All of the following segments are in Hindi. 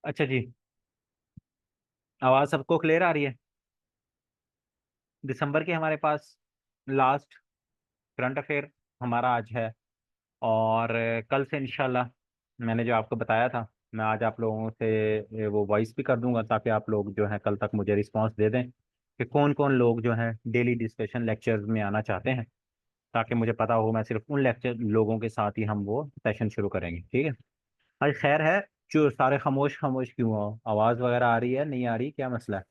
अच्छा जी। आवाज़ सबको क्लियर आ रही है? दिसंबर के हमारे पास लास्ट करंट अफेयर हमारा आज है। और कल से इंशाल्लाह मैंने जो आपको बताया था, मैं आज आप लोगों से वो वॉइस भी कर दूंगा, ताकि आप लोग जो है कल तक मुझे रिस्पांस दे दें कि कौन कौन लोग जो हैं डेली डिस्कशन लेक्चर्स में आना चाहते हैं, ताकि मुझे पता हो मैं सिर्फ उन लेक्चर लोगों के साथ ही हम वो सेशन शुरू करेंगे। ठीक है? अरे खैर है। जो सारे खामोश खामोश क्यों हो? आवाज़ वगैरह आ रही है, नहीं आ रही? क्या मसला है?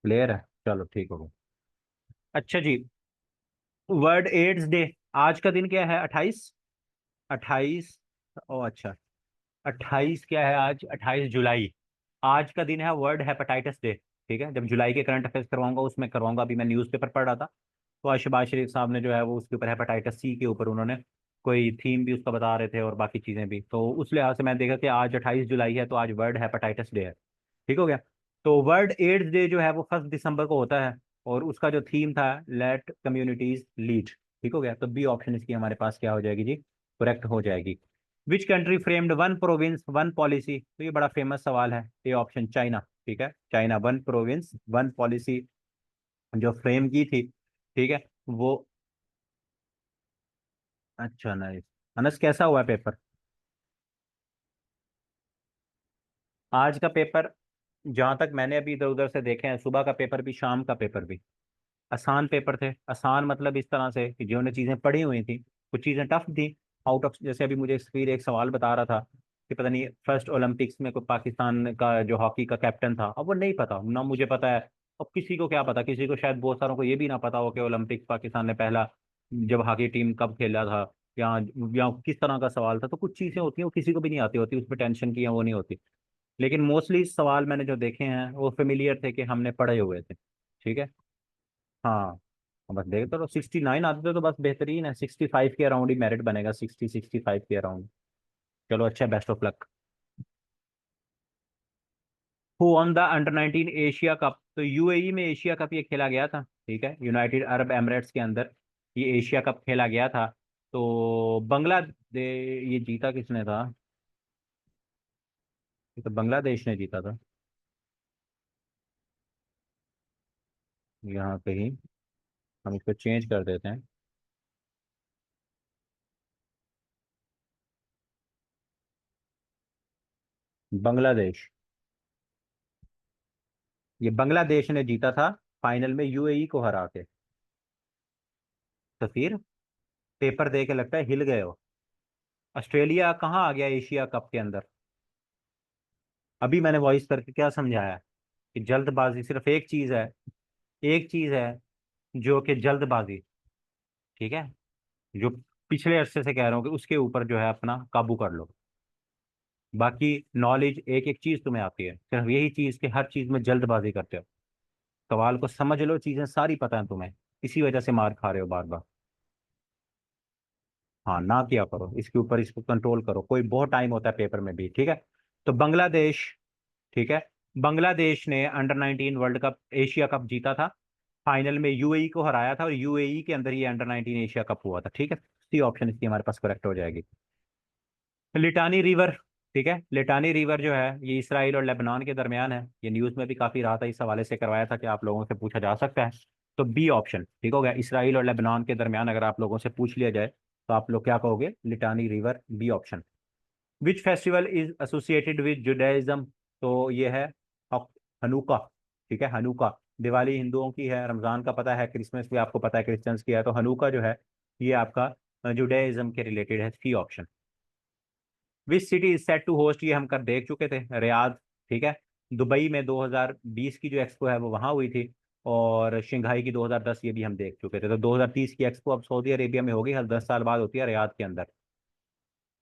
क्लियर है? चलो ठीक हो। अच्छा जी। World ads day. आज का दिन क्या है? 28। 28। ओ अच्छा। 28 क्या है आज? 28 जुलाई। आज का दिन है वर्ल्ड हेपेटाइटिस डे। ठीक है? जब जुलाई के करंट अफेयर्स करवाऊंगा उसमें करवाऊंगा। अभी मैं न्यूज़पेपर पढ़ रहा था, तो आज शहबाज शरीफ साहब ने जो है वो उसके ऊपर हेपेटाइटिस सी के ऊपर उन्होंने कोई थीम भी उसका बता रहे थे और बाकी चीज़ें भी। तो उस लिहाज से मैंने देखा कि आज 28 जुलाई है, तो आज वर्ल्ड हेपेटाइटिस डे है। ठीक हो गया? तो वर्ल्ड एड्स डे जो है वो 1 दिसंबर को होता है, और उसका जो थीम था, लेट कम्युनिटीज लीड। ठीक हो गया? तो बी ऑप्शन इसकी हमारे पास क्या हो जाएगी जी? करेक्ट हो जाएगी। Which country framed one province one policy? तो ये बड़ा फेमस सवाल है। A option China. ठीक है? China one province one policy जो फ्रेम की थी। ठीक है? वो अच्छा नाइस। अनस कैसा हुआ पेपर? आज का पेपर, जहां तक मैंने अभी इधर उधर से देखे हैं, सुबह का पेपर भी शाम का पेपर भी आसान पेपर थे। आसान मतलब इस तरह से कि जिन्होंने चीज़ें पढ़ी हुई थी, कुछ चीज़ें टफ थी। आउट ऑफ, जैसे अभी मुझे फिर एक सवाल बता रहा था कि पता नहीं फर्स्ट ओलंपिक्स में कोई पाकिस्तान का जो हॉकी का कैप्टन था, अब वो नहीं पता ना, मुझे पता है। अब किसी को क्या पता, किसी को शायद बहुत सारों को ये भी ना पता हो कि ओलंपिक्स पाकिस्तान ने पहला जब हॉकी टीम कब खेला था, या या किस तरह का सवाल था। तो कुछ चीज़ें होती हैं वो किसी को भी नहीं आती होती, उस पर टेंशन की है वो नहीं होती। लेकिन मोस्टली सवाल मैंने जो देखे हैं वो फेमिलियर थे, कि हमने पढ़े हुए थे। ठीक है? हाँ। बस देखते रहो, 69 आते थे तो बस बेहतरीन है। 65 के अराउंड ही मेरिट बनेगा, 60 65 के अराउंड। चलो अच्छा, best of luck. Who on the under 19 Asia cup? तो यूएई में एशिया कप ये खेला गया था। ठीक है? यूनाइटेड अरब एमिरेट्स के अंदर ये एशिया कप खेला गया था। तो बांग्लादेश, ये जीता किसने था? ये तो बांग्लादेश ने जीता था। यहाँ पे ही हम इसको चेंज कर देते हैं। बांग्लादेश। ये बांग्लादेश ने जीता था फाइनल में यूएई को हरा के। तो फिर पेपर दे के लगता है हिल गए हो। ऑस्ट्रेलिया कहाँ आ गया एशिया कप के अंदर? अभी मैंने वॉइस करके क्या समझाया कि जल्दबाजी सिर्फ एक चीज है। एक चीज है, जो कि जल्दबाजी। ठीक है? जो पिछले अरसे से कह रहा हूँ कि उसके ऊपर जो है अपना काबू कर लो। बाकी नॉलेज एक एक चीज तुम्हें आती है, सिर्फ यही चीज कि हर चीज में जल्दबाजी करते हो। सवाल को समझ लो, चीजें सारी पता है तुम्हें, इसी वजह से मार खा रहे हो बार बार। हाँ, ना किया करो इसके ऊपर, इसको कंट्रोल करो। कोई बहुत टाइम होता है पेपर में भी। ठीक है? तो बांग्लादेश। ठीक है? बांग्लादेश ने under 19 world cup Asia cup जीता था। फाइनल में यूएई को हराया था, और यूएई के अंदर ये अंडर 19 एशिया कप हुआ था। ठीक है? सी ऑप्शन इसकी हमारे पास करेक्ट हो जाएगी। लिटानी रिवर। ठीक है? लिटानी रिवर जो है ये इसराइल और लेबनान के दरमियान है। ये न्यूज़ में भी काफ़ी रहा था, इस हवाले से करवाया था कि आप लोगों से पूछा जा सकता है। तो बी ऑप्शन ठीक हो गया। इसराइल और लेबनान के दरमियान अगर आप लोगों से पूछ लिया जाए तो आप लोग क्या कहोगे? Litani river, B option. Which festival is associated with Judaism? तो ये है हनुका। ठीक है? हनुका दिवाली हिंदुओं की है, रमजान का पता है, क्रिसमस भी आपको पता है क्रिश्चियंस की है। तो हनुका जो है ये आपका जुडाइज्म के रिलेटेड है, C option. Which city is set to host? ये हम कर देख चुके थे, रियाद। ठीक है? दुबई में 2020 की जो एक्सपो है वो वहां हुई थी, और शंघाई की 2010 ये भी हम देख चुके थे। तो 2030 की एक्सपो अब सऊदी अरेबिया में होगी, हर 10 साल बाद होती है रियाद के अंदर।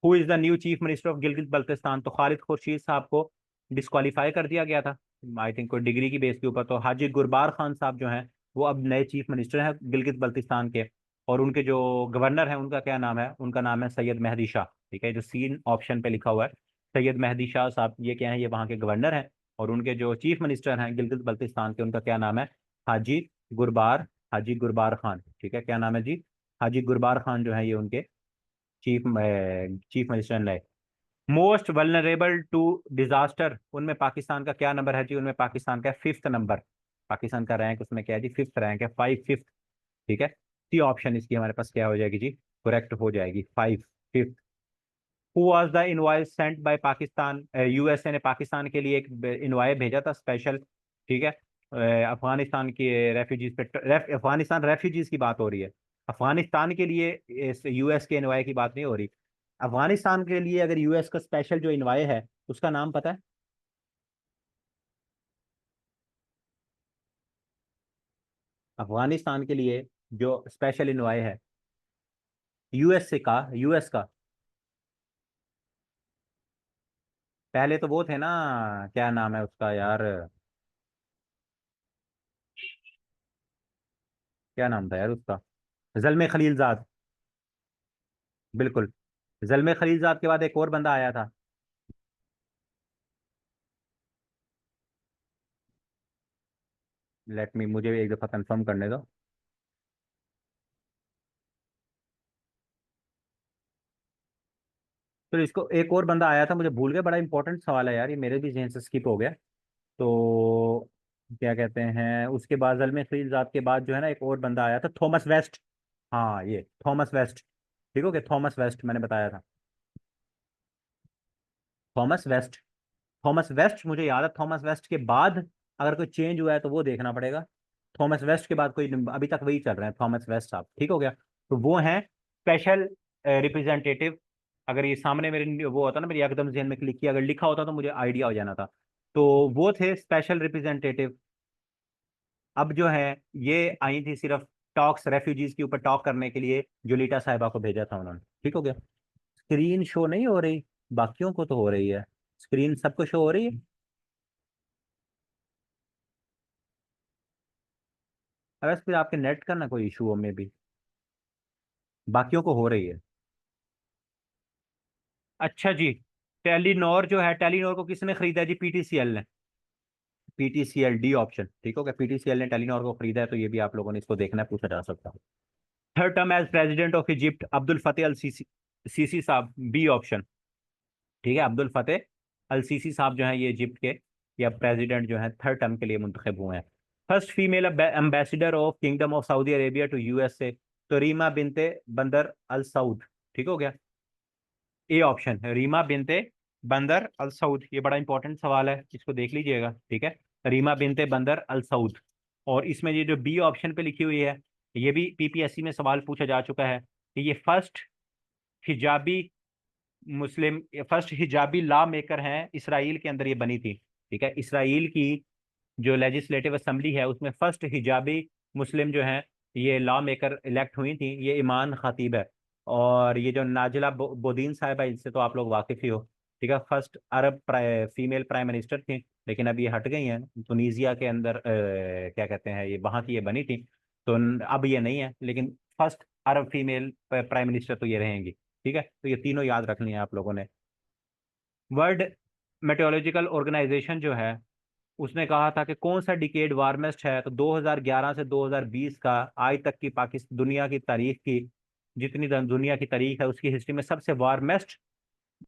Who is the new chief minister of Gilgit Baltistan? तो खालिद खुर्शीद साहब को डिस्qualify कर दिया गया था, आई थिंक कोई डिग्री की बेस के ऊपर। तो हाजी गुरबार खान साहब जो हैं वो अब नए चीफ मिनिस्टर हैं गिलगित बल्तिस्तान के। और उनके जो गवर्नर हैं उनका क्या नाम है? उनका नाम है सैयद मेहदी शाह। ठीक है? जो सीन ऑप्शन पे लिखा हुआ है, सैयद मेहदी शाह साहब, ये क्या है? ये वहाँ के गवर्नर हैं। और उनके जो चीफ मिनिस्टर हैं गिलगित बल्तिस्तान के, उनका क्या नाम है? हाजी गुरबार। हाजी गुरबार खान। ठीक है? क्या नाम है जी? हाजी गुरबार खान जो है ये उनके चीफ चीफ मजिस्ट्रेट लाए। मोस्ट वल्नरेबल टू डिजास्टर, उनमें पाकिस्तान का क्या नंबर है जी? उनमें पाकिस्तान का 5th नंबर। पाकिस्तान का रैंक उसमें क्या है जी? 5th रैंक है, 5th। ठीक है, सी ऑप्शन इसकी हमारे पास क्या हो जाएगी जी? करेक्ट हो जाएगी, 5th। Who was the invoice sent by Pakistan, USA ने पाकिस्तान के लिए एक इनवॉइस भेजा था स्पेशल। ठीक है, अफगानिस्तान के रेफ्यूजीज पे, अफगानिस्तान रेफ्यूजीज की बात हो रही है। अफगानिस्तान के लिए इस यूएस के इनवॉय की बात नहीं हो रही। अफगानिस्तान के लिए अगर यूएस का स्पेशल जो इनवॉय है उसका नाम पता है? अफगानिस्तान के लिए जो स्पेशल इनवॉय है यूएस से का, यूएस का। पहले तो वो थे ना, क्या नाम है उसका यार? क्या नाम था यार उसका? जल्मे खलीलजाद। बिल्कुल। जल्मे खलीलजाद के बाद एक और बंदा आया था। लेट मी, मुझे एक दफा कंफर्म करने दो। तो इसको एक और बंदा आया था, मुझे भूल गया, बड़ा इंपॉर्टेंट सवाल है यार, ये मेरे भी जहन से स्किप हो गया। तो क्या कहते हैं, उसके बाद जल्मे खलीलजाद के बाद जो है ना एक और बंदा आया था, थॉमस वेस्ट। हाँ, ये थॉमस वेस्ट। ठीक हो गया, थॉमस वेस्ट मैंने बताया था। Thomas waste. थॉमस वेस्ट मुझे याद है, थॉमस वेस्ट के बाद अगर कोई चेंज हुआ है तो वो देखना पड़ेगा। थॉमस वेस्ट के बाद कोई, अभी तक वही चल रहे हैं थॉमस वेस्ट साहब। ठीक हो गया, तो वो हैं स्पेशल रिप्रेजेंटेटिव। अगर ये सामने मेरे वो होता ना, मेरी एकदम जहन में क्लिक किया, अगर लिखा होता तो मुझे आइडिया हो जाना था। तो वो थे स्पेशल रिप्रेजेंटेटिव। अब जो है ये आई थी सिर्फ टॉक्स, रेफ्यूजीज के ऊपर टॉक करने के लिए, जोलिटा साहिबा को भेजा था उन्होंने। ठीक हो गया। स्क्रीन शो नहीं हो रही, बाकियों को तो हो रही है। स्क्रीन सबको शो हो रही है। अगर फिर आपके नेट का ना कोई इशू हो में भी, बाकियों को हो रही है। अच्छा जी, टेलीनॉर जो है, टेलीनॉर को किसने खरीदा है जी? पीटीसीएल ने। PTCL, D option. ठीक हो गया, पीटीसीएल ने टेलीनॉर को खरीदा है, तो ये भी आप लोगों ने इसको देखना है, पूछा जा सकता है। Third term as president of Egypt, Abdel Fattah el Sisi, Sisi साहब, बी ऑप्शन। ठीक है, अब्दुल फतेह अल सीसी साहब जो है ये इजिप्ट के या प्रेसिडेंट जो है थर्ड टर्म के लिए मुंतखब हुए हैं। First female ambassador of kingdom of Saudi Arabia to USA, तो रीमा बिनते बंदर अल सऊद। ठीक हो गया, ए ऑप्शन है रीमा बिनते बंदर अल सऊद। ये बड़ा इंपॉर्टेंट सवाल है, इसको देख लीजिएगा। ठीक है, रीमा बिनते बंदर अल सऊद। और इसमें ये जो बी ऑप्शन पे लिखी हुई है, ये भी पीपीएससी में सवाल पूछा जा चुका है कि ये फर्स्ट हिजाबी मुस्लिम, फर्स्ट हिजाबी लॉ मेकर हैं इसराइल के अंदर, ये बनी थी। ठीक है, इसराइल की जो लेजिस्लेटिव असेंबली है उसमें फर्स्ट हिजाबी मुस्लिम जो है ये लॉ मेकर इलेक्ट हुई थी, ये ईमान खतीब है। और ये जो नाजिला बोदीन साहिबा, इनसे तो आप लोग वाकिफ ही हो। ठीक है, फर्स्ट अरब फीमेल प्राइम मिनिस्टर थी, लेकिन अब ये हट गई हैं तुनीजिया के अंदर, क्या कहते हैं, ये वहाँ की ये बनी थी। तो अब ये नहीं है, लेकिन फर्स्ट अरब फीमेल प्राइम मिनिस्टर तो ये रहेंगी। ठीक है, तो ये तीनों याद रखनी है आप लोगों ने। वर्ल्ड मेट्रोलॉजिकल ऑर्गेनाइजेशन जो है उसने कहा था कि कौन सा डिकेड वार्मेस्ट है, तो 2011 से 2020 का आज तक की पाकिस्तान दुनिया की तारीख की, जितनी दुनिया की तारीख है उसकी हिस्ट्री में सबसे वार्मेस्ट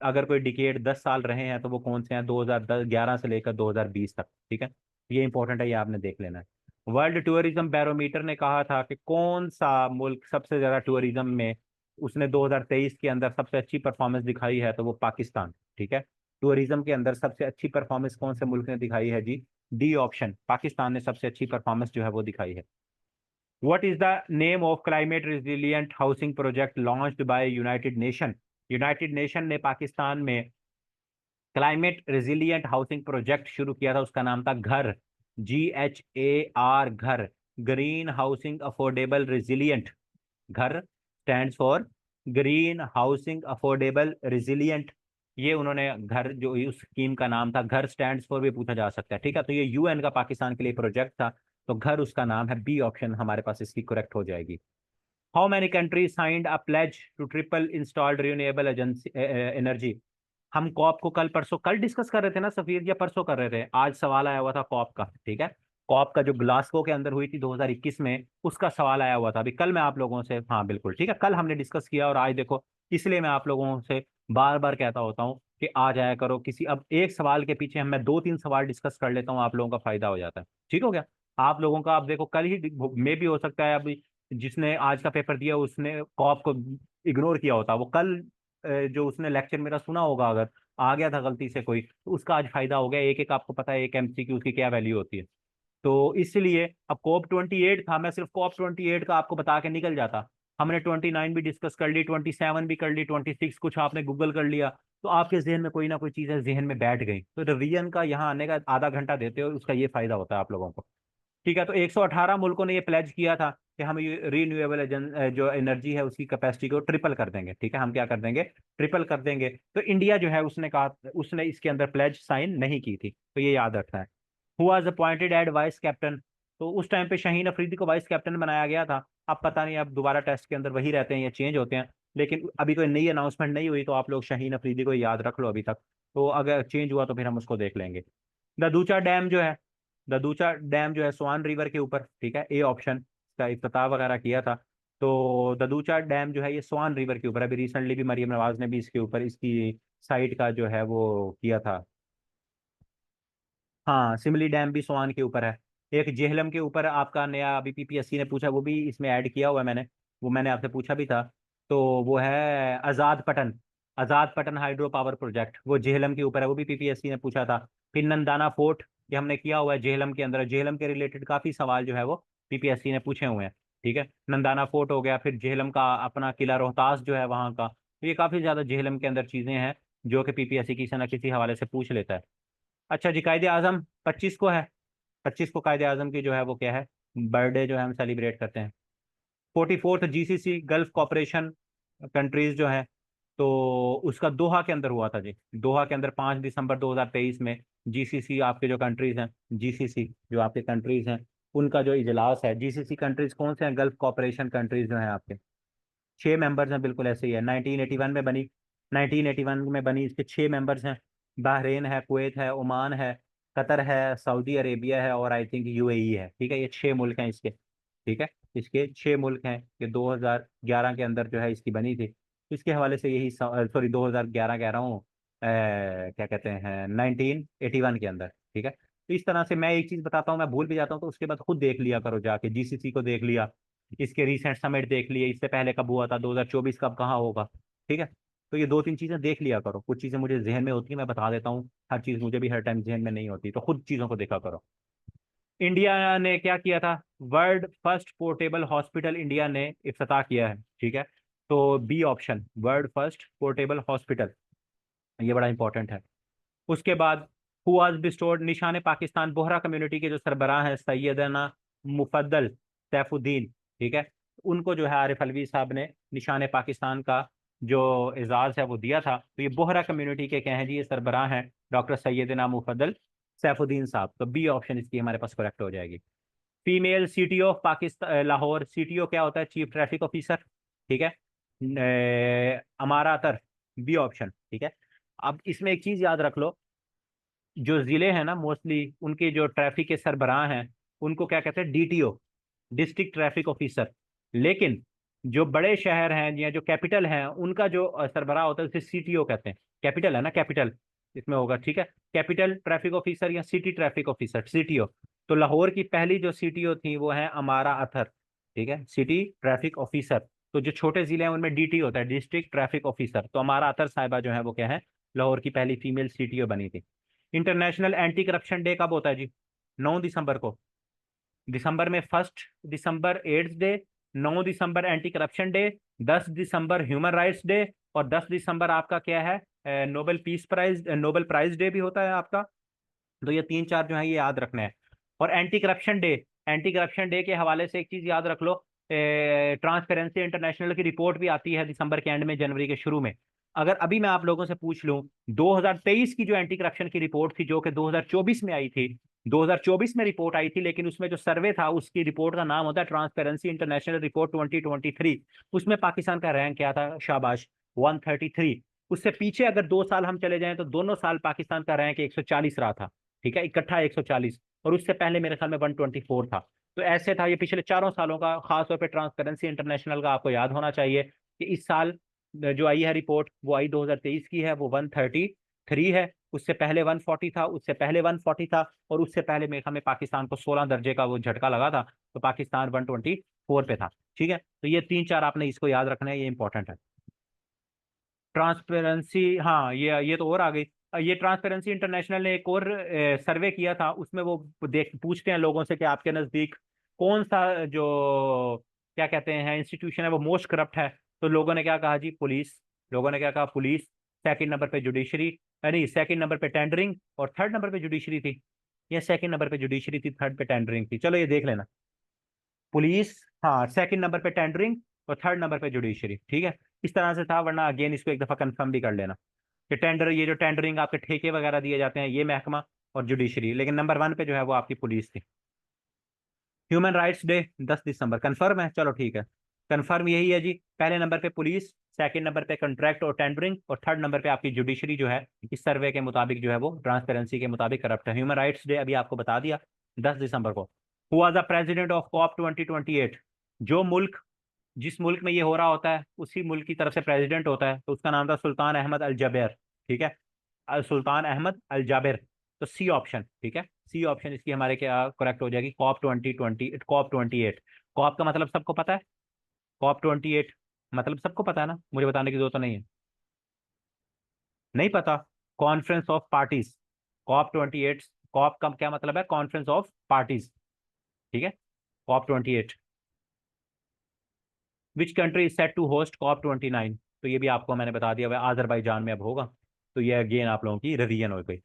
अगर कोई डिकेड 10 साल रहे हैं तो वो कौन से हैं? 2011 से लेकर 2020 तक। ठीक है, ये इंपॉर्टेंट है, ये आपने देख लेना है। वर्ल्ड टूरिज्म बैरोमीटर ने कहा था कि कौन सा मुल्क सबसे ज्यादा टूरिज्म में, उसने 2023 के अंदर सबसे अच्छी परफॉर्मेंस दिखाई है, तो वो पाकिस्तान। ठीक है, टूरिज्म के अंदर सबसे अच्छी परफॉर्मेंस कौन से मुल्क ने दिखाई है जी? डी ऑप्शन, पाकिस्तान ने सबसे अच्छी परफॉर्मेंस जो है वो दिखाई है। What is the name of climate resilient housing project launched by United nation? United nation ने पाकिस्तान में क्लाइमेट रेजिलियंट हाउसिंग प्रोजेक्ट शुरू किया था, उसका नाम था घर। GHAR, घर। Green housing affordable resilient. घर stands for green housing affordable resilient. ये उन्होंने घर, जो उस स्कीम का नाम था, घर स्टैंड्स फॉर भी पूछा जा सकता है। ठीक है, तो ये यूएन का पाकिस्तान के लिए प्रोजेक्ट था, तो घर उसका नाम है, बी ऑप्शन हमारे पास इसकी करेक्ट हो जाएगी। How many countries signed a pledge to triple installed renewable agency energy? हम कॉप को कल डिस्कस कर रहे थे ना सफीर, या परसों कर रहे थे? आज सवाल आया हुआ था कॉप का। ठीक है, कॉप का जो ग्लासगो के अंदर हुई थी 2021 में, उसका सवाल आया हुआ था अभी कल मैं आप लोगों से। हाँ बिल्कुल, ठीक है, कल हमने डिस्कस किया और आज देखो इसलिए मैं आप लोगों से बार बार कहता होता हूँ कि आ जाया करो किसी, अब एक सवाल के पीछे हम मैं 2-3 सवाल डिस्कस कर लेता हूँ, आप लोगों का फायदा हो जाता है। ठीक हो गया? आप लोगों का अब देखो कल ही में भी हो सकता है, अभी जिसने आज का पेपर दिया उसने कॉप को इग्नोर किया होता, वो कल जो उसने लेक्चर मेरा सुना होगा, अगर आ गया था गलती से कोई, तो उसका आज फायदा हो गया। एक एक आपको पता है एक एमसीक्यू उसकी क्या वैल्यू होती है। तो इसलिए अब कॉप 28 था, मैं सिर्फ कॉप 28 का आपको बता के निकल जाता। हमने 29 भी डिस्कस कर ली, 27 भी कर ली, 26 कुछ आपने गूगल कर लिया, तो आपके जहन में कोई ना कोई चीज़ है जहन में बैठ गई, तो रिवीजन का यहाँ आने का आधा घंटा देते हो, उसका ये फायदा होता है आप लोगों को। ठीक है, तो 118 मुल्कों ने ये प्लेज किया था कि हम ये रीन्यूएबल जो एनर्जी है उसकी कैपेसिटी को ट्रिपल कर देंगे। ठीक है, हम क्या कर देंगे, ट्रिपल कर देंगे। तो इंडिया जो है उसने कहा, उसने इसके अंदर प्लेज साइन नहीं की थी, तो ये याद रखना है। Who was appointed as vice captain, तो उस टाइम पे शाहीन अफरीदी को वाइस कैप्टन बनाया गया था। अब पता नहीं अब दोबारा टेस्ट के अंदर वही रहते हैं या चेंज होते हैं, लेकिन अभी कोई नई अनाउंसमेंट नहीं हुई, तो आप लोग शाहीन अफरीदी को याद रख लो अभी तक। तो अगर चेंज हुआ तो फिर हम उसको देख लेंगे। ददूचा डैम जो है, ददूचा डैम जो है स्वान रिवर के ऊपर, ठीक है, ए ऑप्शन का इफ्तिताह वगैरह किया था। तो ददूचा डैम जो है ये स्वान रिवर के ऊपर, अभी रिसेंटली भी मरियम नवाज ने भी इसके ऊपर इसकी साइट का जो है वो किया था। हाँ, सिमली डैम भी स्वान के ऊपर है। एक जेहलम के ऊपर आपका नया अभी पीपीएससी ने पूछा, वो भी इसमें ऐड किया हुआ है मैंने, वो मैंने आपसे पूछा भी था। तो वो है आजाद पटन, आजाद पटन हाइड्रो पावर प्रोजेक्ट, वो जेहलम के ऊपर है, वो भी पीपीएससी ने पूछा था। फिर नंदाना फोर्ट, ये हमने किया हुआ है जेहलम के अंदर, जेहलम के रिलेटेड काफी सवाल जो है वो पीपीएससी ने पूछे हुए हैं। ठीक है, नंदाना फोर्ट हो गया, फिर जेहलम का अपना किला रोहतास जो है वहाँ का, तो ये काफी ज्यादा जेहलम के अंदर चीजें हैं जो कि पीपीएससी किसी न किसी हवाले से पूछ लेता है। अच्छा जी, कायदे आजम 25 को है, 25 को कायदे आजम की जो है वो क्या है, बर्थडे जो है हम सेलिब्रेट करते हैं। 44th GCC gulf corporation countries जो है, तो उसका दोहा के अंदर हुआ था जी, दोहा के अंदर 5 दिसंबर 2023 में जीसीसी आपके जो कंट्रीज हैं, जीसीसी जो आपके कंट्रीज हैं उनका जो इजलास है। जीसीसी कंट्रीज कौन से हैं, गल्फ कॉपरेशन कंट्रीज जो हैं आपके, 6 मेंबर्स हैं, बिल्कुल ऐसे ही है, 1981 में बनी, 1981 में बनी, इसके 6 मेंबर्स हैं। बहरीन है, कुवैत है, ओमान है, कतर है, सऊदी अरेबिया है, और आई थिंक यूएई है। ठीक है, ये 6 मुल्क हैं इसके। ठीक है, इसके 6 मुल्क हैं, ये 2011 के अंदर जो है इसकी बनी थी। इसके हवाले से यही, सॉरी 2011 कह रहा हूँ, क्या कहते हैं 1981 के अंदर। ठीक है, तो इस तरह से मैं एक चीज बताता हूँ, मैं भूल भी जाता हूँ, तो उसके बाद खुद देख लिया करो जाके, जीसीसी को देख लिया, इसके रिसेंट समिट देख लिए, इससे पहले कब हुआ था, 2024 कब कहाँ होगा। ठीक है, तो ये 2-3 चीजें देख लिया करो, कुछ चीजें मुझे जहन में होती है मैं बता देता हूँ, हर चीज मुझे भी हर टाइम जहन में नहीं होती, तो खुद चीजों को देखा करो। इंडिया ने क्या किया था, world first portable hospital India ने इफ्तिताह किया है। ठीक है, तो B option, world first portable hospital, ये बड़ा इंपॉर्टेंट है। उसके बाद हु वाज बिस्टोर्ड निशान पाकिस्तान, बोहरा कम्युनिटी के जो सरबराह हैं सैयदना मुफद्दल सैफुद्दीन, ठीक है, उनको जो है आरिफ अलवी साहब ने निशान पाकिस्तान का जो एजाज है वो दिया था। तो ये बोहरा कम्युनिटी के क्या हैं जी, ये सरबराह हैं डॉक्टर सैयदना मुफद्दल सैफुद्दीन साहब, तो बी ऑप्शन इसकी हमारे पास करेक्ट हो जाएगी। Female CTO of Pakistan Lahore, CTO क्या होता है, चीफ ट्रैफिक ऑफिसर। ठीक है, अमारा अतर, बी ऑप्शन। ठीक है, अब इसमें एक चीज याद रख लो, जो जिले हैं ना मोस्टली उनके जो ट्रैफिक के सरबराह हैं उनको क्या कहते हैं, डीटीओ, डिस्ट्रिक्ट ट्रैफिक ऑफिसर। लेकिन जो बड़े शहर हैं या जो कैपिटल हैं उनका जो सरबराह होता है उसे सीटीओ कहते हैं। कैपिटल है ना, कैपिटल इसमें होगा। ठीक है, कैपिटल ट्रैफिक ऑफिसर या सिटी ट्रैफिक ऑफिसर, सीटीओ। तो लाहौर की पहली जो सीटीओ थी वो है अमारा अथर। ठीक है, सिटी ट्रैफिक ऑफिसर। तो जो छोटे जिले हैं उनमें डीटी होता है, डिस्ट्रिक्ट ट्रैफिक ऑफिसर, तो अमारा अथर साहिबा जो है वो क्या है, लाहौर की पहली फीमेल सीटीओ बनी थी। इंटरनेशनल एंटी करप्शन डे कब होता है जी, 9 दिसंबर को। दिसंबर में 1 दिसंबर एड्स डे, 9 दिसंबर एंटी करप्शन डे, 10 दिसंबर ह्यूमन राइट्स डे, और 10 दिसंबर आपका क्या है, Nobel peace prize, Nobel prize day भी होता है आपका। तो ये 3-4 जो है ये याद रखने हैं। और anti corruption day, anti corruption day के हवाले से एक चीज याद रख लो, ट्रांसपेरेंसी इंटरनेशनल की रिपोर्ट भी आती है दिसंबर के एंड में, जनवरी के शुरू में। अगर अभी मैं आप लोगों से पूछ लूं, 2023 की जो एंटी करप्शन की रिपोर्ट थी जो कि 2024 में आई थी, 2024 में रिपोर्ट आई थी, लेकिन उसमें जो सर्वे था उसकी रिपोर्ट का नाम होता है ट्रांसपेरेंसी इंटरनेशनल रिपोर्ट 2023, उसमें पाकिस्तान का रैंक क्या था, शाबाश, 133। उससे पीछे अगर 2 साल हम चले जाएं तो दोनों साल पाकिस्तान का रैंक 140 रहा था। ठीक है, इकट्ठा 140, और उससे पहले मेरे ख्याल में 124 था। तो ऐसे था ये पिछले 4 सालों का, खासतौर पे ट्रांसपेरेंसी इंटरनेशनल का आपको याद होना चाहिए कि इस साल जो आई है रिपोर्ट वो आई 2023 की है, वो 133 है। उससे पहले 140 था, उससे पहले 140 था, और उससे पहले मेरे ख्याल में पाकिस्तान को 16 दर्जे का वो झटका लगा था, तो पाकिस्तान 124 पे था। ठीक है, तो ये 3 4 आपने इसको याद रखना है, ये इंपॉर्टेंट है। ट्रांसपेरेंसी, हाँ ये तो और आ गई। ये ट्रांसपेरेंसी इंटरनेशनल ने एक और सर्वे किया था, उसमें वो देख पूछते हैं लोगों से कि आपके नज़दीक कौन सा जो क्या कहते हैं इंस्टीट्यूशन है वो मोस्ट करप्ट है। तो लोगों ने क्या कहा जी? पुलिस। लोगों ने क्या कहा? पुलिस। सेकंड नंबर पे जुडिशरी, नहीं सेकंड नंबर पे टेंडरिंग, और थर्ड नंबर पे जुडिशरी थी। ये सेकंड नंबर पे जुडिशरी थी, थर्ड पे टेंडरिंग थी, चलो ये देख लेना। पुलिस, हाँ सेकंड नंबर पे टेंडरिंग, और थर्ड नंबर पे जुडिशरी। ठीक है, इस तरह से था, वरना अगेन इसको एक दफा कंफर्म भी कर लेना कि टेंडर, ये जो टेंडरिंग आपके ठेके वगैरह दिए जाते हैं, ये महकमा और जुडिशरी, लेकिन नंबर 1 पे जो है वो आपकी पुलिस थी। ह्यूमन राइट्स डे 10 दिसंबर, कंफर्म है? चलो ठीक है, कंफर्म यही है जी। पहले नंबर पे पुलिस, सेकंड नंबर पे कॉन्ट्रैक्ट और टेंडरिंग, और थर्ड नंबर पे आपकी जुडिशरी जो है इस सर्वे के मुताबिक जो है वो ट्रांसपेरेंसी के मुताबिक करप्ट है। ह्यूमन राइट्स डे अभी आपको बता दिया 10 दिसंबर को। Who was the president of COP 2028? जो मुल्क, जिस मुल्क में ये हो रहा होता है उसी मुल्क की तरफ से प्रेसिडेंट होता है, तो उसका नाम था सुल्तान अहमद अल जबेर। ठीक है, सुल्तान अहमद अल जाबिर। तो सी ऑप्शन, ठीक है, सी ऑप्शन इसकी हमारे क्या करेक्ट हो जाएगी? कॉप 28। कॉप का मतलब सबको पता है? कॉप 28 मतलब सबको पता है ना, मुझे बताने की जरूरत तो नहीं है। नहीं पता? Conference of parties. COP 28, COP का क्या मतलब है? Conference of parties. ठीक है, COP 28। Which country is set to host COP 29? तो ये भी आपको मैंने बता दिया, वह आजरबाईजान में अब होगा। तो ये अगेन आप लोगों की रिवीजन हो गई।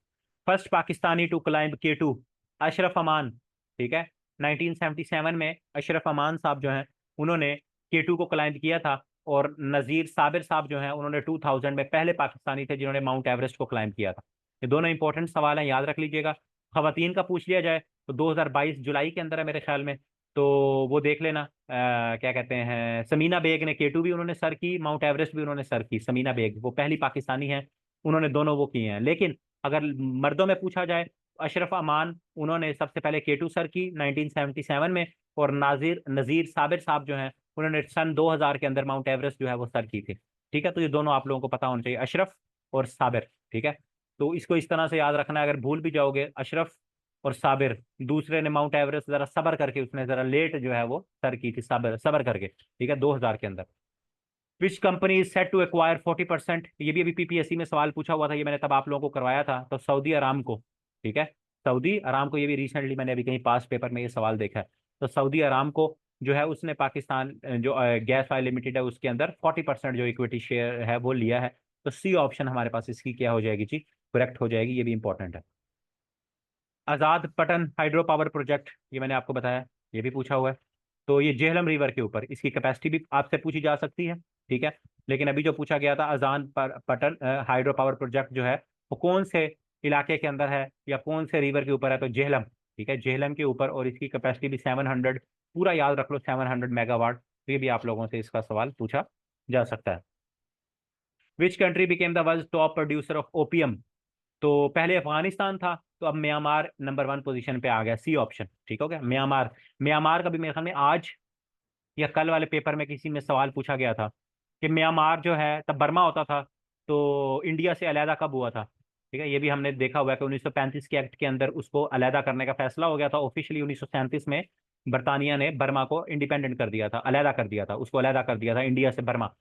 First Pakistani to climb K2, Ashraf Aman. ठीक है, 1977 में अशरफ अमान साहब जो हैं उन्होंने K2 को क्लाइंब किया था। और नज़ीर साबिर साहब जो हैं उन्होंने 2000 में पहले पाकिस्तानी थे जिन्होंने माउंट एवरेस्ट को क्लाइंब किया था। ये दोनों इंपॉर्टेंट सवाल हैं, याद रख लीजिएगा। खवातीन का पूछ लिया जाए तो 2022 जुलाई के अंदर है मेरे ख्याल में, तो वो देख लेना। क्या कहते हैं, समीना बेग ने K2 भी उन्होंने सर की, माउंट एवरेस्ट भी उन्होंने सर की। समीना बेग वो पहली पाकिस्तानी हैं, उन्होंने दोनों वो किए हैं। लेकिन अगर मर्दों में पूछा जाए, अशरफ अमान उन्होंने सबसे पहले K2 सर की 1977 में, और नाजिर नज़ीर साबिर साहब जो हैं उन्होंने सन 2000 के अंदर माउंट एवरेस्ट जो है वो सर की थी। ठीक है, तो ये दोनों आप लोगों को पता होना चाहिए, अशरफ और साबिर। ठीक है, तो इसको इस तरह से याद रखना है, अगर भूल भी जाओगे अशरफ और साबिर, दूसरे ने माउंट एवरेस्ट जरा सबर करके, उसने जरा लेट जो है वो सर की थी, सबर सबर करके। ठीक है, 2000 के अंदर। Which company is set to acquire 40%? ये भी अभी पीपीएससी में सवाल पूछा हुआ था, ये मैंने तब आप लोगों को करवाया था। तो सऊदी अरामको। ठीक है, सऊदी अरामको, ये भी रिसेंटली मैंने अभी कहीं पास पेपर में ये सवाल देखा है। तो सऊदी अरामको जो है उसने पाकिस्तान जो गैस ऑयल लिमिटेड है उसके अंदर 40% जो इक्विटी शेयर है वो लिया है। तो सी ऑप्शन हमारे पास इसकी क्या हो जाएगी जी? करेक्ट हो जाएगी, ये भी इंपॉर्टेंट है। आजाद पटन हाइड्रो पावर प्रोजेक्ट, ये मैंने आपको बताया, ये भी पूछा हुआ है। तो ये जेहलम रिवर के ऊपर, इसकी कैपेसिटी भी आपसे पूछी जा सकती है। ठीक है, लेकिन अभी जो पूछा गया था अजान पटन हाइड्रो पावर प्रोजेक्ट जो है वो कौन से इलाके के अंदर है या कौन से रिवर के ऊपर है? तो जेहलम। ठीक है, जेहलम के ऊपर, और इसकी कैपेसिटी भी 700, पूरा याद रख लो 700 मेगावाट। तो ये भी आप लोगों से इसका सवाल पूछा जा सकता है। Which country became the world top producer of opium? तो पहले अफगानिस्तान था, तो अब म्यांमार नंबर 1 पोजीशन पे आ गया, सी ऑप्शन। ठीक हो गया, म्यांमार। म्यांमार का भी मेरे ख्याल में आज या कल वाले पेपर में किसी में सवाल पूछा गया था कि म्यांमार जो है तब बर्मा होता था, तो इंडिया से अलहदा कब हुआ था? ठीक है, ये भी हमने देखा हुआ है कि 1935 के एक्ट के अंदर उसको अलहदा करने का फैसला हो गया था। ऑफिशियली 1937 में बरतानिया ने बर्मा को इंडिपेंडेंट कर दिया था, अलहदा कर दिया था, उसको अलहदा कर दिया था इंडिया से बर्मा।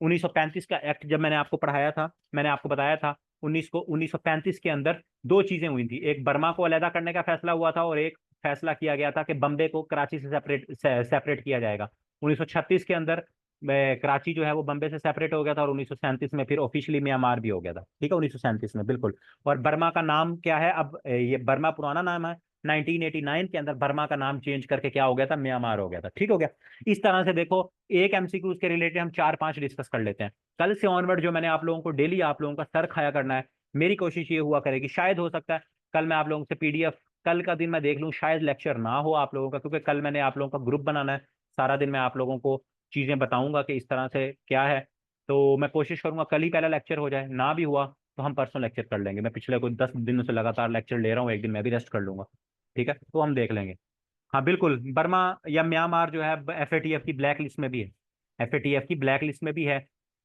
1935 का एक्ट जब मैंने आपको पढ़ाया था, मैंने आपको बताया था 1935 के अंदर दो चीजें हुई थी, एक बर्मा को अलहदा करने का फैसला हुआ था, और एक फैसला किया गया था कि बम्बे को कराची से सेपरेट किया जाएगा। 1936 के अंदर कराची जो है वो बम्बे से सेपरेट हो गया था, और 1937 में फिर ऑफिशियली म्यांमार भी हो गया था। ठीक है, 1937 में बिल्कुल। और बर्मा का नाम क्या है अब? ये बर्मा पुराना नाम है, 1989 के अंदर बर्मा का नाम चेंज करके क्या हो गया था? म्यांमार हो गया था। ठीक हो गया। इस तरह से देखो, एक एमसीक्यू के रिलेटेड हम 4 5 डिस्कस कर लेते हैं। कल से ऑनवर्ड जो मैंने आप लोगों को डेली आप लोगों का सर खाया करना है, मेरी कोशिश ये हुआ करेगी, शायद हो सकता है कल मैं आप लोगों से पीडीएफ, कल का दिन मैं देख लूँ शायद लेक्चर ना हो आप लोगों का, क्योंकि कल मैंने आप लोगों का ग्रुप बनाना है। सारा दिन मैं आप लोगों को चीजें बताऊंगा कि इस तरह से क्या है। तो मैं कोशिश करूंगा कल ही पहला लेक्चर हो जाए, ना भी हुआ तो हम परसों लेक्चर कर लेंगे। मैं पिछले कोई 10 दिनों से लगातार लेक्चर ले रहा हूँ, एक दिन मैं भी रेस्ट कर लूंगा। ठीक है, तो हम देख लेंगे। हाँ बिल्कुल, बर्मा या म्यांमार जो है FATF की ब्लैक लिस्ट में भी है, FATF की ब्लैक लिस्ट में भी है।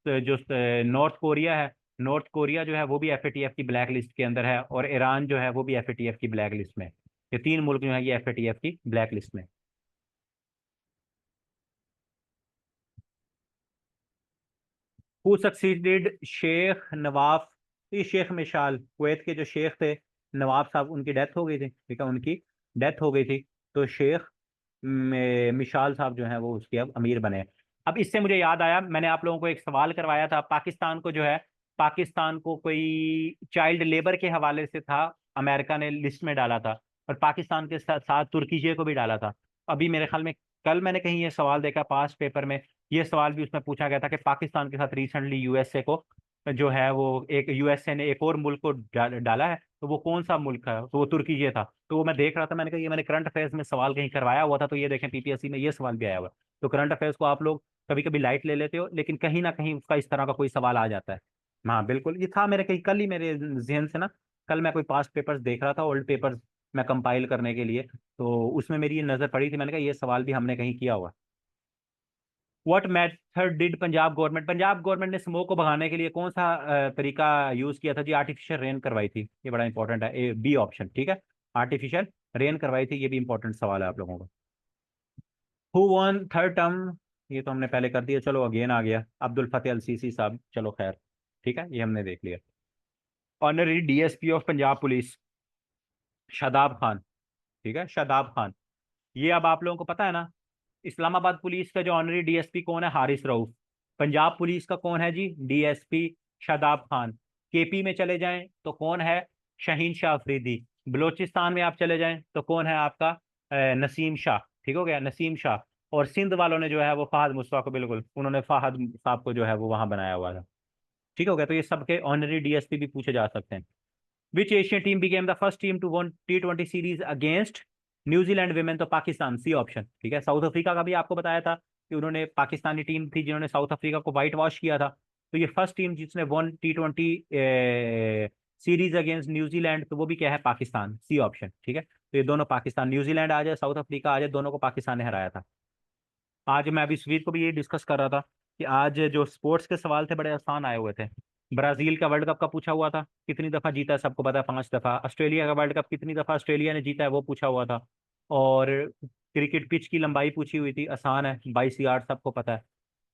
जो नॉर्थ कोरिया है, नॉर्थ कोरिया जो है वो भी एफएटीएफ की ब्लैक लिस्ट के अंदर है, और ईरान जो है वो भी एफएटीएफ की ब्लैक लिस्ट में। ये तीन मुल्क जो है ये एफएटीएफ की ब्लैक लिस्ट में। हु सक्सीडेड शेख नवाफ, ये शेख मिशाल, कुवैत के जो शेख थे नवाब साहब, उनकी डेथ हो गई थी, ठीक है, उनकी डेथ हो गई थी। तो शेख मिशाल साहब जो है वो उसके अब अमीर बने। अब इससे मुझे याद आया, मैंने आप लोगों को एक सवाल करवाया था, पाकिस्तान को जो है, पाकिस्तान को कोई चाइल्ड लेबर के हवाले से था, अमेरिका ने लिस्ट में डाला था, और पाकिस्तान के साथ साथ तुर्कीजे को भी डाला था। अभी मेरे ख्याल में कल मैंने कहीं ये सवाल देखा पास्ट पेपर में, ये सवाल भी उसमें पूछा गया था कि पाकिस्तान के साथ रिसेंटली यूएसए को जो है वो, एक यूएसए ने एक और मुल्क को डाला है, तो वो कौन सा मुल्क है, तो वो तुर्की ये था। तो वो मैं देख रहा था, मैंने कहा ये मैंने करंट अफेयर्स में सवाल कहीं करवाया हुआ था, तो ये देखें पीपीएससी में ये सवाल भी आया हुआ है। तो करंट अफेयर्स को आप लोग कभी कभी लाइट ले लेते हो, लेकिन कहीं ना कहीं उसका इस तरह का कोई सवाल आ जाता है। हाँ बिल्कुल, ये था मेरे कहीं कल ही मेरे जहन से ना, कल मैं कोई पास्ट पेपर्स देख रहा था, ओल्ड पेपर्स मैं कंपाइल करने के लिए, तो उसमें मेरी ये नजर पड़ी थी, मैंने कहा ये सवाल भी हमने कहीं किया हुआ। What method did Punjab government, Punjab government ने स्मोक को भगाने के लिए कौन सा तरीका यूज किया था जी? आर्टिफिशियल रेन करवाई थी, ये बड़ा इंपॉर्टेंट है, ए बी ऑप्शन, ठीक है, आर्टिफिशियल रेन करवाई थी, ये भी इंपॉर्टेंट सवाल है आप लोगों का। हु वन थर्ड टर्म, ये तो हमने पहले कर दिया, चलो अगेन आ गया, अब्दुल फतेह अल सीसी साहब, चलो खैर, ठीक है, ये हमने देख लिया। Honorary DSP of Punjab police Shadab Khan, ठीक है, शादाब खान। ये अब आप लोगों को पता है ना, इस्लामाबाद पुलिस का जो ऑनरी डीएसपी कौन है? हारिस रऊफ। पंजाब पुलिस का कौन है जी? डीएसपी शादाब खान। केपी में चले जाएं तो कौन है? शाहीन शाह अफरीदी। बलोचिस्तान में आप चले जाएं तो कौन है आपका? नसीम शाह, ठीक हो गया, नसीम शाह। और सिंध वालों ने जो है वो फहद मुश्ताक को, बिल्कुल उन्होंने फहद साहब को जो है वो वहां बनाया हुआ था, ठीक हो गया। तो ये सबके ऑनरी डीएसपी भी पूछे जा सकते हैं। Which Asian team became the first team to won T20 series against New Zealand women? तो पाकिस्तान, सी ऑप्शन, ठीक है। साउथ अफ्रीका का भी आपको बताया था कि उन्होंने, पाकिस्तानी टीम थी जिन्होंने साउथ अफ्रीका को व्हाइट वॉश किया था। तो ये फर्स्ट टीम जिसने one T20 series against New Zealand, तो वो भी क्या है? पाकिस्तान, सी ऑप्शन, ठीक है। तो ये दोनों पाकिस्तान, न्यूजीलैंड आ जाए साउथ अफ्रीका आ जाए, दोनों को पाकिस्तान ने हराया था। आज मैं अभी सुवीर को भी ये डिस्कस कर रहा था कि आज जो स्पोर्ट्स के सवाल थे बड़े आसान आए हुए थे। ब्राजील का वर्ल्ड कप का पूछा हुआ था, कितनी दफा जीता है सबको पता है, 5 दफा। ऑस्ट्रेलिया का वर्ल्ड कप कितनी दफा ऑस्ट्रेलिया ने जीता है, वो पूछा हुआ था। और क्रिकेट पिच की लंबाई पूछी हुई थी, आसान है, 22 यार्ड, सबको पता है।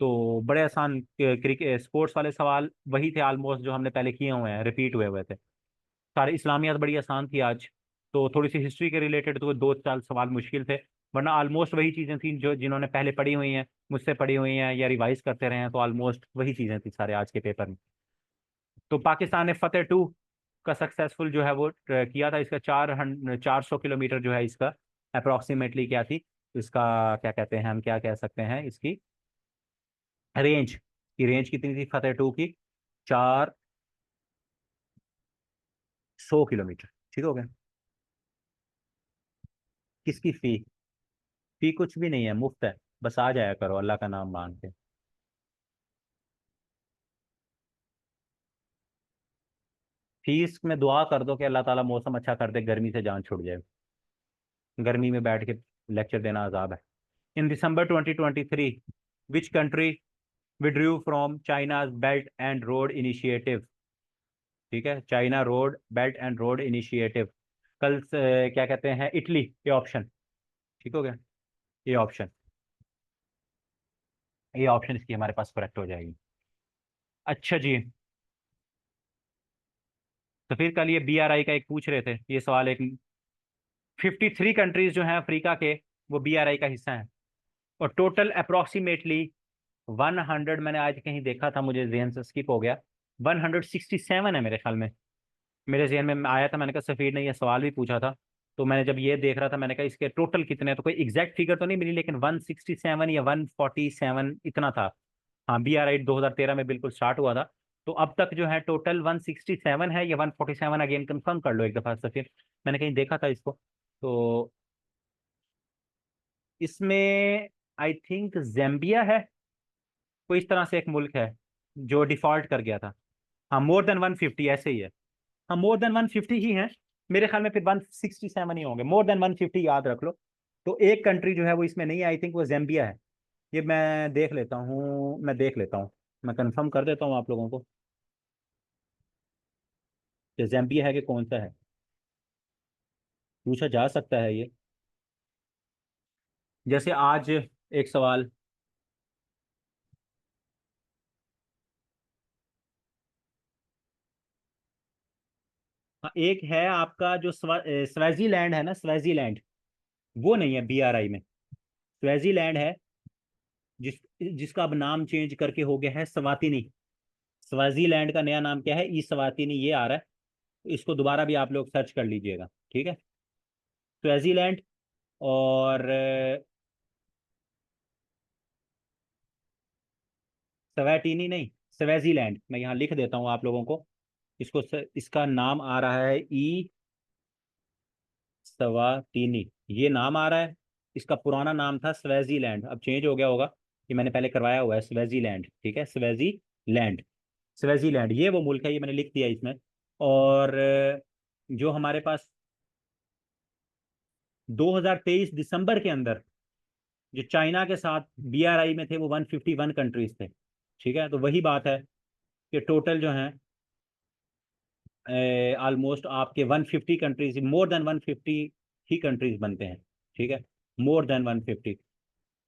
तो बड़े आसान क्रिकेट स्पोर्ट्स वाले सवाल वही थे ऑलमोस्ट जो हमने पहले किए हुए हैं, रिपीट हुए हुए थे सारे। इस्लामियात बड़ी आसान थी आज, तो थोड़ी सी हिस्ट्री के रिलेटेड तो 2-4 सवाल मुश्किल थे, वरना ऑलमोस्ट वही चीज़ें थी जो जिन्होंने पहले पढ़ी हुई हैं, मुझसे पढ़ी हुई हैं या रिवाइज करते रहे हैं, तो ऑलमोस्ट वही चीज़ें थी सारे आज के पेपर में। तो पाकिस्तान ने फतेह 2 का सक्सेसफुल जो है वो किया था। इसका 400 किलोमीटर जो है इसका अप्रोक्सीमेटली क्या थी, इसका क्या कहते हैं, हम क्या कह सकते हैं इसकी रेंज, की रेंज कितनी थी फतेह 2 की? 400 किलोमीटर, ठीक हो गया। किसकी फी? फी कुछ भी नहीं है, मुफ्त है, बस आ जाया करो अल्लाह का नाम मान के। फीस में दुआ कर दो कि अल्लाह ताला मौसम अच्छा कर दे, गर्मी से जान छुट जाए, गर्मी में बैठ के लेक्चर देना अजाब है। इन दिसंबर 2023 which country withdrew from China's belt and road initiative? ठीक है, China road belt and road initiative. कल से, क्या कहते हैं, इटली, ये ऑप्शन, ठीक हो गया, ये ऑप्शन, ये ऑप्शन इसकी हमारे पास करेक्ट हो जाएगी। अच्छा जी, तो फिर कल ये BRI का एक पूछ रहे थे ये सवाल, एक 53 कंट्रीज जो हैं अफ्रीका के, वो BRI का हिस्सा हैं, और टोटल अप्रोक्सीमेटली 100, मैंने आज कहीं देखा था, मुझे जहन से स्किप हो गया, 167 है मेरे ख्याल में, मेरे जहन में आया था, मैंने कहा सफ़ीर ने यह सवाल भी पूछा था, तो मैंने जब ये देख रहा था मैंने कहा इसके टोटल कितने हैं, तो कोई एग्जैक्ट फिगर तो नहीं मिली, लेकिन 167 या 147 इतना था। हाँ, BRI 2013 में बिल्कुल स्टार्ट हुआ था। तो अब तक जो है टोटल 167 है या 147, अगेन कंफर्म कर लो एक दफ़ा सफ़ीर, मैंने कहीं देखा था इसको। तो इसमें आई थिंक जैम्बिया है, कोई इस तरह से एक मुल्क है जो डिफॉल्ट कर गया था। हाँ, मोर देन 150 ऐसे ही है। हाँ, मोर देन 150 ही है, मेरे ख्याल में फिर 167 ही होंगे, मोर देन 150 याद रख लो। तो एक कंट्री जो है वो इसमें नहीं है, आई थिंक वो जैम्बिया है। ये मैं देख लेता हूँ, मैं देख लेता हूँ, मैं कंफर्म कर देता हूँ आप लोगों को कि ज़ैम्बिया है कि कौन सा है। पूछा जा सकता है ये। जैसे आज एक सवाल, हाँ, एक है आपका जो स्वाजीलैंड है ना, स्वाजीलैंड, वो नहीं है बीआरआई में। स्वाजीलैंड है, जिस जिसका अब नाम चेंज करके हो गया है स्वातिनी। स्वाजीलैंड का नया नाम क्या है, ई स्वातिनी ये आ रहा है। इसको दोबारा भी आप लोग सर्च कर लीजिएगा, ठीक है। स्वाजीलैंड और स्वैटिनी नहीं, स्वाजीलैंड, मैं यहाँ लिख देता हूँ आप लोगों को। इसका नाम आ रहा है ई स्वातिनी, ये नाम आ रहा है। इसका पुराना नाम था स्वाजीलैंड, अब चेंज हो गया होगा। ये मैंने पहले करवाया हुआ है स्वाजीलैंड, ठीक है, स्वाजीलैंड। स्वाजीलैंड ये वो मुल्क है, ये मैंने लिख दिया इसमें। और जो हमारे पास 2023 दिसंबर के अंदर जो चाइना के साथ बीआरआई में थे वो 151 कंट्रीज थे, ठीक है। तो वही बात है कि टोटल जो है ऑलमोस्ट आपके 150 कंट्रीज, मोर देन 150 ही कंट्रीज बनते हैं, ठीक है, मोर देन 150।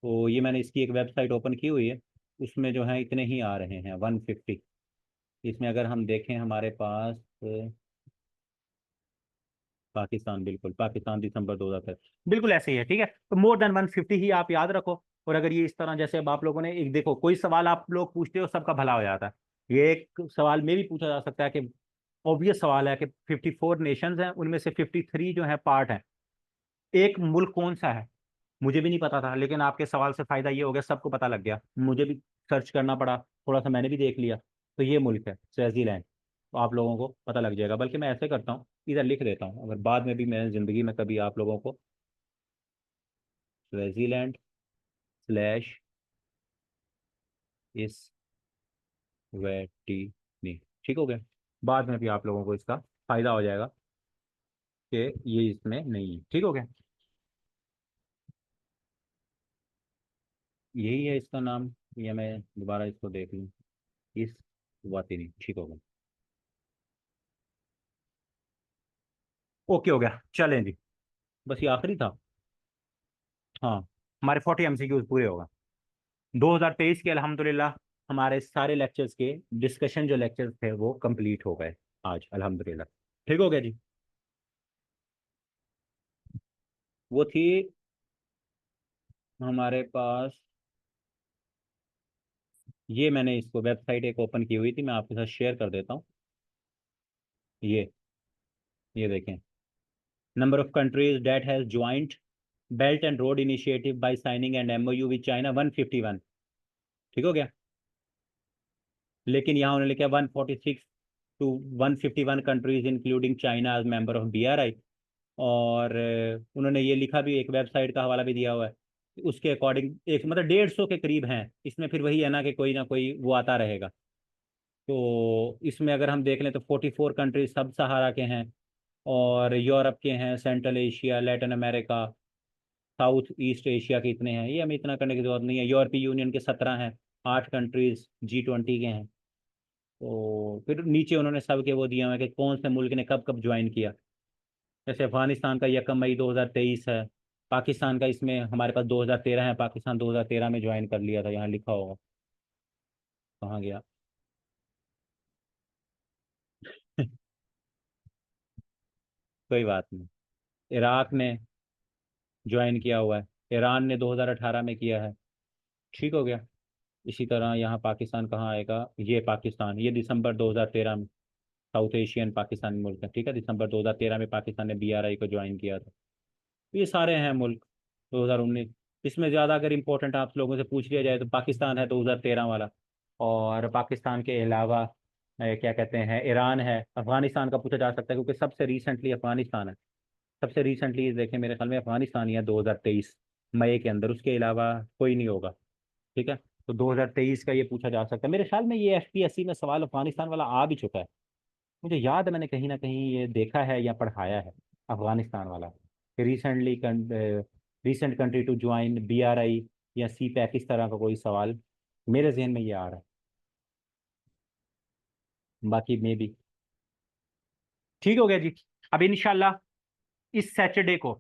तो ये मैंने इसकी एक वेबसाइट ओपन की हुई है, उसमें जो है इतने ही आ रहे हैं 150। इसमें अगर हम देखें हमारे पास पाकिस्तान, बिल्कुल पाकिस्तान दिसंबर 2023 बिल्कुल ऐसे ही है, ठीक है। तो मोर देन 150 ही आप याद रखो। और अगर ये इस तरह, जैसे अब आप लोगों ने एक देखो, कोई सवाल आप लोग पूछते हो सबका भला हो जाता है। ये एक सवाल में भी पूछा जा सकता है कि ऑब्वियस सवाल है कि 54 नेशंस हैं, उनमें से 53 जो है पार्ट हैं, एक मुल्क कौन सा है। मुझे भी नहीं पता था, लेकिन आपके सवाल से फायदा ये हो गया, सबको पता लग गया, मुझे भी सर्च करना पड़ा, थोड़ा सा मैंने भी देख लिया। तो ये मुल्क है स्वाजीलैंड, तो आप लोगों को पता लग जाएगा। बल्कि मैं ऐसे करता हूँ, इधर लिख देता हूँ, अगर बाद में भी मैंने ज़िंदगी में कभी आप लोगों को स्वाजीलैंड स्लैश इस वेटिनी, ठीक हो गया। बाद में भी आप लोगों को इसका फायदा हो जाएगा कि ये इसमें नहीं है, ठीक हो गया। यही है इसका नाम, या मैं दोबारा इसको देख लूँ, इस वातिनी, ठीक हो गया। ओके हो गया, चलें जी। बस ये आखिरी था। हाँ, हमारे 40 एमसीक्यूज पूरे होगा। 2023 के अल्हम्दुलिल्लाह हमारे सारे लेक्चर्स के डिस्कशन जो लेक्चर्स थे वो कंप्लीट हो गए आज अल्हम्दुलिल्लाह, ठीक हो गया जी। वो थी हमारे पास, ये मैंने इसको वेबसाइट एक ओपन की हुई थी, मैं आपके साथ शेयर कर देता हूँ। ये देखें, number of countries that has joined belt and road initiative by signing and MOU with China 151, ठीक हो गया। लेकिन यहाँ उन्होंने लिखा 146 टू 151 countries including China as member of BRI. और उन्होंने ये लिखा भी, एक वेबसाइट का हवाला भी दिया हुआ है, उसके अकॉर्डिंग एक मतलब 150 के करीब हैं इसमें। फिर वही है ना कि कोई ना कोई वो आता रहेगा। तो इसमें अगर हम देख लें तो 44 कंट्रीज सब सहारा के हैं, और यूरोप के हैं, central Asia, Latin America, south east Asia के इतने हैं। ये हमें इतना करने की जरूरत नहीं है। यूरोपीय यूनियन के 17 हैं, 8 कंट्रीज G20 के हैं। तो फिर नीचे उन्होंने सब के वो दिया हुआ है कि कौन से मुल्क ने कब कब ज्वाइन किया। जैसे अफगानिस्तान का 1 मई 2023 है। पाकिस्तान का इसमें हमारे पास 2013 है, पाकिस्तान 2013 में ज्वाइन कर लिया था, यहाँ लिखा होगा, कहाँ गया। कोई बात नहीं। इराक ने ज्वाइन किया हुआ है, ईरान ने 2018 में किया है, ठीक हो गया। इसी तरह यहाँ पाकिस्तान कहाँ आएगा, ये पाकिस्तान, ये दिसंबर 2013 में, साउथ एशियन पाकिस्तानी मुल्क है, ठीक है, दिसंबर 2013 में पाकिस्तान ने बीआरआई को ज्वाइन किया था। तो ये सारे हैं मुल्क 2019। इसमें ज़्यादा अगर इम्पोर्टेंट आप लोगों से पूछ लिया जाए तो पाकिस्तान है 2013 वाला। और पाकिस्तान के अलावा क्या कहते हैं, ईरान है। अफगानिस्तान का पूछा जा सकता है क्योंकि सबसे रिसेंटली अफगानिस्तान है। सबसे रिसेंटली देखें मेरे ख्याल में अफगानिस्तान ही है 2023 मई के अंदर, उसके अलावा कोई नहीं होगा, ठीक है। तो 2023 का ये पूछा जा सकता है। मेरे ख्याल में ये एफपीएससी में सवाल अफगानिस्तान वाला आ भी चुका है, मुझे याद है मैंने कहीं ना कहीं ये देखा है या पढ़ाया है, अफगानिस्तान वाला। Recently recent country to join BRI या सी पैक, इस तरह का कोई सवाल मेरे जहन में ये आ रहा है। बाकी मे भी ठीक हो गया जी। अब इंशाल्लाह इस सैटरडे को,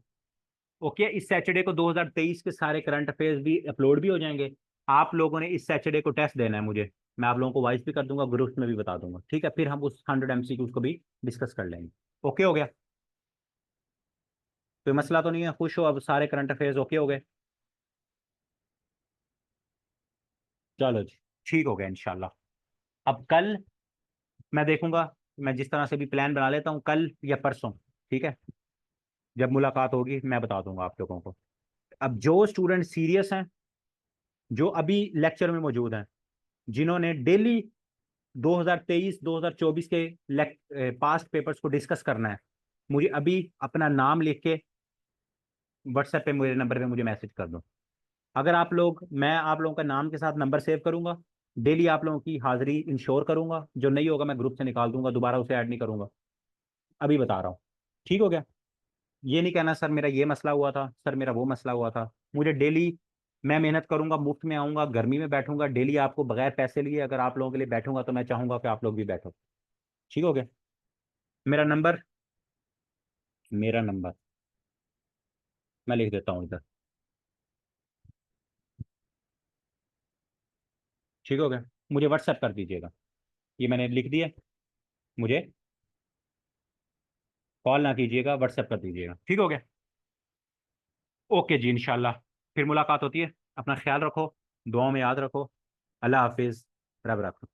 ओके, इस सैटरडे को 2023 के सारे करंट अफेयर्स भी अपलोड भी हो जाएंगे। आप लोगों ने इस सैटरडे को टेस्ट देना है मुझे, मैं आप लोगों को वॉइस भी कर दूंगा, ग्रुप्स में भी बता दूंगा, ठीक है? फिर हम उस 100 MCQ को भी डिस्कस कर लेंगे। ओके हो गया? कोई मसला तो नहीं है? खुश हो? अब सारे करंट अफेयर्स ओके हो गए? चलो जी, ठीक हो गया इंशाल्लाह। अब कल मैं देखूंगा, मैं जिस तरह से भी प्लान बना लेता हूँ, कल या परसों, ठीक है, जब मुलाकात होगी मैं बता दूंगा आप लोगों को। अब जो स्टूडेंट सीरियस हैं, जो अभी लेक्चर में मौजूद हैं, जिन्होंने डेली 2023 2024 के पास्ट पेपर्स को डिस्कस करना है, मुझे अभी अपना नाम लिख के व्हाट्सएप पे मेरे नंबर पे मुझे मैसेज कर दो। अगर आप लोग, मैं आप लोगों का नाम के साथ नंबर सेव करूंगा, डेली आप लोगों की हाजिरी इंश्योर करूंगा, जो नहीं होगा मैं ग्रुप से निकाल दूंगा, दोबारा उसे ऐड नहीं करूंगा। अभी बता रहा हूँ, ठीक हो गया? ये नहीं कहना सर मेरा ये मसला हुआ था, सर मेरा वो मसला हुआ था। मुझे डेली, मैं मेहनत करूंगा, मुफ्त में आऊंगा, गर्मी में बैठूंगा, डेली आपको बगैर पैसे लिए अगर आप लोगों के लिए बैठूंगा तो मैं चाहूंगा कि आप लोग भी बैठो। ठीक हो गया? मेरा नंबर, मेरा नंबर मैं लिख देता हूँ इधर। ठीक हो गया? मुझे व्हाट्सएप कर दीजिएगा, ये मैंने लिख दिया, मुझे कॉल ना कीजिएगा, व्हाट्सएप कर दीजिएगा। ठीक हो गया? ओके जी, इंशाल्लाह फिर मुलाकात होती है। अपना ख्याल रखो, दुआओं में याद रखो। अल्लाह हाफिज़, रब रखो।